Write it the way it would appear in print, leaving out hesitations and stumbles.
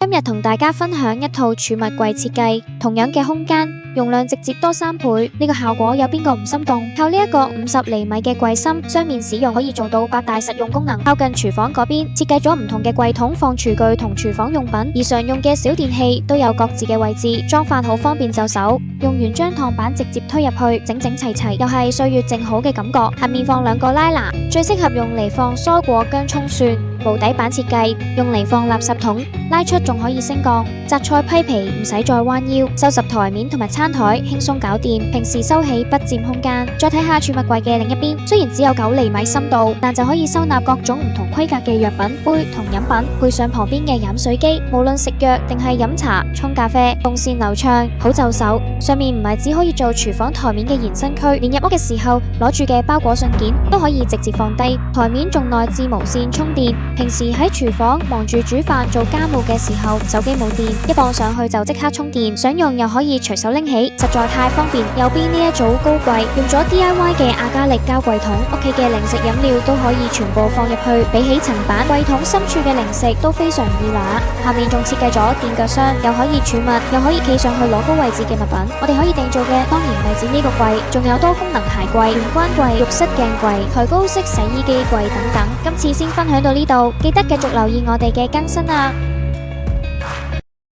今日同大家分享一套儲物櫃設計，同樣嘅空間，容量直接多3倍，呢個效果有邊個唔心動？靠呢一個50厘米嘅櫃芯，雙面使用可以做到8大實用功能。靠近廚房嗰邊，設計咗唔同嘅櫃桶放廚具同廚房用品，而常用嘅小電器都有各自嘅位置，裝法好方便就手。用完將燙板直接推入去，整整齊齊，又係歲月靜好嘅感覺。下面放2個拉籃，最適合用嚟放蔬果、薑、蔥、蒜。無底板設計，用嚟放垃圾桶，拉出仲可以升降。摘菜批皮唔使再彎腰，收拾台面同埋餐台輕鬆搞掂。平時收起不佔空間。再睇下儲物櫃嘅另一邊，雖然只有9厘米深度，但就可以收納各種唔同規格嘅藥品、杯同飲品，配上旁邊嘅飲水機，無論食藥定係飲茶、沖咖啡，動線流暢，好就手。上面唔係只可以做廚房台面嘅延伸區，連入屋嘅時候攞住嘅包裹信件都可以直接放低。台面仲內置無線充電。平時喺廚房忙住煮飯做家務嘅時候，手機冇電，一放上去就即刻充電，想用又可以隨手拎起，實在太方便。右邊呢一組高櫃用咗 DIY 嘅亞加力膠櫃桶，屋企嘅零食飲料都可以全部放入去，比起層板，櫃桶深處嘅零食都非常易拿。下面仲設計咗墊腳箱，又可以儲物，又可以企上去攞高位置嘅物品。我哋可以訂做嘅當然唔係指呢個櫃，仲有多功能鞋櫃、玄關櫃、浴室鏡櫃、抬高式洗衣機櫃等等。今次先分享到呢度，記得繼續留意我哋嘅更新啊！